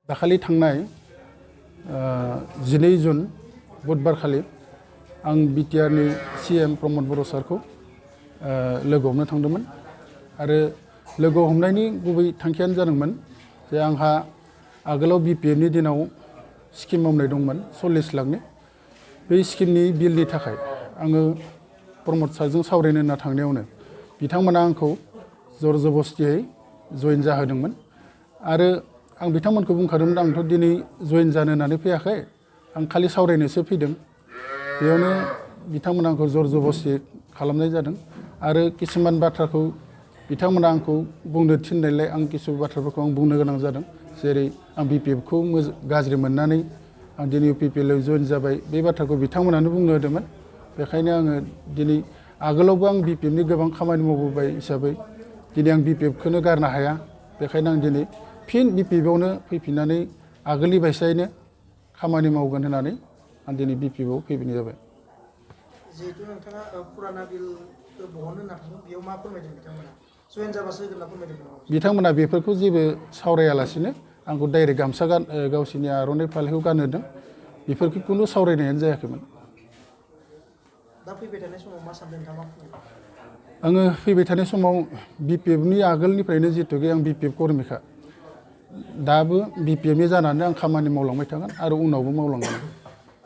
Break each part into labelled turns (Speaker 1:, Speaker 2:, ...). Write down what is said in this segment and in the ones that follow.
Speaker 1: दाखालि थांनाय 12 जुन बुधबार खालि आं बिटिआरनि सीएम प्रमद बर' सारखौ लोगो हमनो थांदोंमोन आरो लोगो हमनायनि गुबै थांखियानो जादोंमोन जे आंहा आगोलाव बिपिएफनि दिनाव स्किम मावनाय दंमोन 40 लाखनि बे स्किमनि बिलनि थाखाय आङो प्रमद सारजों सावरायनो होनना थांनायावनो बिथांमोना आंखौ जर जबस्तियै जइन जाहोदोंमोन आरो आं बिथांमोनखौ बुंखादोंमोन आंथ' दिनै जइन जानो होननानै फैयाखै आं खालि सावरायनोसो फैदों बेयावनो बिथांमोना आंखौ जर जबस्ति खालामनाय जादों आरो किसुमान बाथ्राखौ बिथांमोना आंखौ बुंनो थिननायलाय आं किसु बाथ्राफोरखौ आं बुंनो गोनां जादों जेरै आं बिपिएफखौ गाज्रि मोननानै आं दिनै UPPL आव जइन जाबाय बे बाथ्राखौ बिथांमोनानो बुंनो होदोंमोन बेखायनो आङो दिनै आगोलावबो आं बिपिएफनि गोबां खामानि मावबोबाय हिसाबै दिनै आं बिपिएफखौनो गारनो हाया बेखायनो आं दिनै फिन बिपिएफआवनो फैफिननानै आगोलनि बायसायैनो खामानि मावगोन होननानै आं दिनै बिपिएफआव फैफिननाय जाबाय।
Speaker 2: जिहेतु नोंथाङा पुराना बिल बहननो होनना थाङो बेयाव मा फोरमायदों बिथांमोना जइन जाबासो होगोन होनना फोरमायदों
Speaker 1: बिथांमोना बेफोरखौ जेबो सावरायालासिनो आंखौ डाइरेक्ट गामसा गावसोरनि आर'नाइ फालिखौ गानहोदों बेफोरखौ खुनु सावरायनायानो जायाखैमोन।
Speaker 2: दा फैबाय थानाय समाव मा सानदों नोंथाङा मा बुङो?
Speaker 1: आङो फैबाय थानाय समाव बिपिएफनि आगोलनिफ्रायनो जिहेतुके आं बिपिएफ कर्मिखा दाबो बिपिएफनि जानानै आं खामानि मावलांबाय थागोन आरो उनावबो मावलांगोन।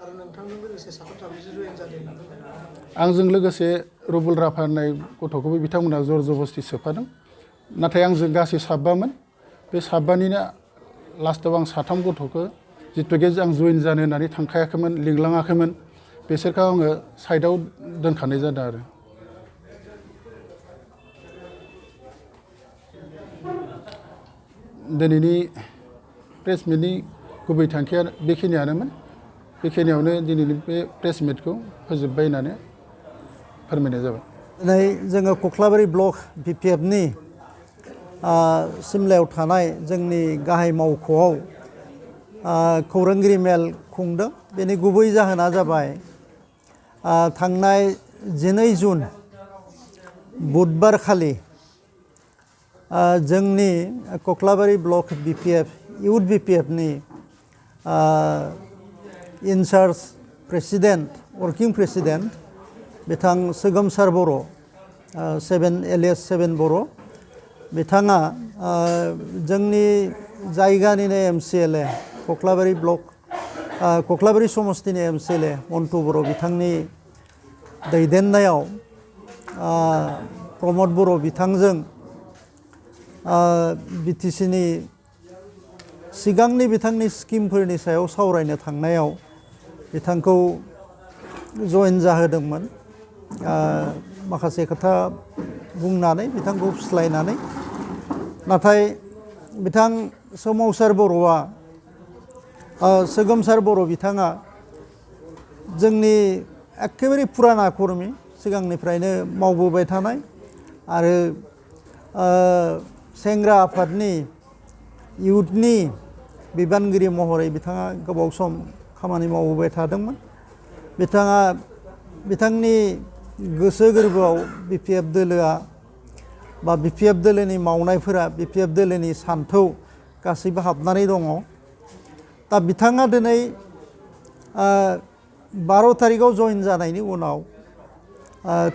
Speaker 2: आरो नोंथांजों लोगोसे साथामसो जइन जादों होनना फोरमायदों।
Speaker 1: आंजों लोगोसे रुबुल राफा होननाय गथ'खौबो बिथांमोना जर जबस्ति सोफादों नाथाय आंजों गासै साबामोन बे साबानिनो लास्टआव आं साथाम गथ'खौ जितुके आं जइन जानो होननानै थांखायाखैमोन लिंलाङाखैमोन बिसोरखौ आङो साइडआव दोनखानाय जादों आरो। दिनैनि प्रेस मिटनि गुबै थांखिया बेखिनियानोमोन बेखिनियावनो दिनैनि बे प्रेस मिटखौ फोजोबबाय होननानै फोरमायनाय जाबाय।
Speaker 3: दिनै जोङो कख्लाबारि ब्लक बिपिएफनि सिमलायाव थानाय जोंनि गाहाय मावख'आव खौरांगिरि मेल खुंदों बेनि गुबै जाहोना जाबाय थांनाय 12 जुन बुधबार खालि जोंनि कख्लाबारि ब्लक बिपिएफ इउथ BPFनि इनचार्ज प्रेसिडेन्ट वर्किं प्रेसिडेन्ट बिथां सोगोमसार बर' 7 एल.ए. 7 बर' बिथाङा जोंनि जायगानिनो एम.स एल.ए. कख्लाबारि ब्लक कख्लाबारि समस्तिनि एम.स एल.ए. मन्टु बर' बिथांनि दैदेननायाव प्रमद बर' बिथांजों बिटिसिनि सिगांनि बिथांनि स्किमफोरनि सायाव सावरायनो थांनायाव बिथांखौ जइन जाहोदोंमोन माखासे खोथा बुंनानै बिथांखौ फुस्लायनानै नाथाय बिथां सोमावसार बर'आ सोगोमसार बर' बिथाङा जोंनि एखेबारे फुराना कर्मि सिगांनिफ्रायनो मावबोबाय थानाय आरो सेंग्रा आफादनि इउथनि बिबानगिरि महरै बिथाङा गोबाव सम खामानि मावबोबाय थादोंमोन। बिथाङा बिथांनि गोसो गोरबोआव बिपिएफ दोलोआ बा बिपिएफ दोलोनि मावनायफोरा बिपिएफ दोलोनि सान्थौ गासैबो हाबनानै दङ। दा बिथाङा दिनै 12 तारिखआव जइन जानायनि उनाव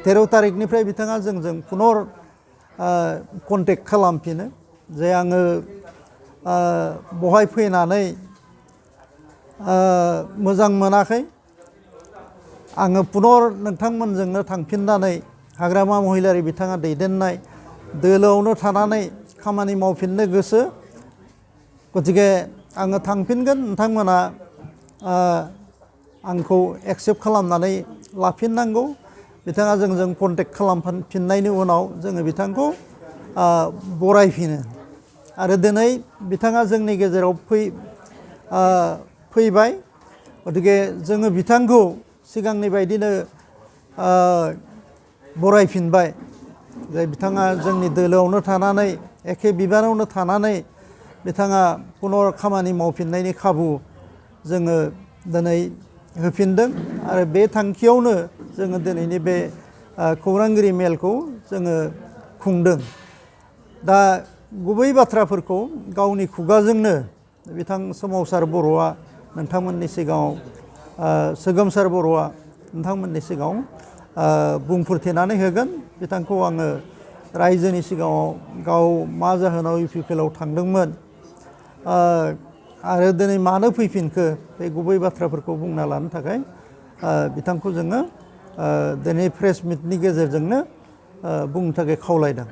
Speaker 3: 13 तारिखनिफ्राय बिथाङा जोंजों पुनर कन्टेक्ट खालामफिनो जे आङो बहाय फैनानै मोजां मोनाखै आङो पुनर नोंथांमोनजोंनो थांफिननानै हाग्रामा महिलारि बिथाङा दैदेननाय दोलोआवनो थानानै खामानि मावफिननो गोसो गतिके आङो थांफिनगोन नोंथांमोना आंखौ एक्सेप्ट खालामनानै लाफिननांगौ। बिथाङा जोंजों कन्टेक्ट खालामफिननायनि उनाव जोङो बिथांखौ बरायफिनो आरो दिनै बिथाङा जोंनि गेजेराव फैबाय गतिके जोङो बिथांखौ सिगांनि बायदिनो बरायफिनबाय जे बिथाङा जोंनि दोलोआवनो थानानै एखे बिबानावनो थानानै बिथाङा पुनर खामानि मावफिननायनि खाबु जोङो दिनै होफिनदों आरो बे थांखियावनो जोङो दिनैनि बे खौरांगिरि मेलखौ जोङो खुंदों। दा गुबै बाथ्राफोरखौ गावनि खुगाजोंनो बिथां सोमावसार बर'आ नोंथांमोननि सिगाङाव सोगोमसार बर'आ नोंथांमोननि सिगाङाव बुंफोरथिनानै होगोन। बिथांखौ आङो रायजोनि सिगाङाव गाव मा जाहोनाव UPPL आव थांदोंमोन आरो दिनै मानो फैफिनखो बे गुबै बाथ्राफोरखौ बुंना लानो थाखाय बिथांखौ जोङो दिनै प्रेस मिटनि गेजेरजोंनो बुंनो थाखाय खावलायदों।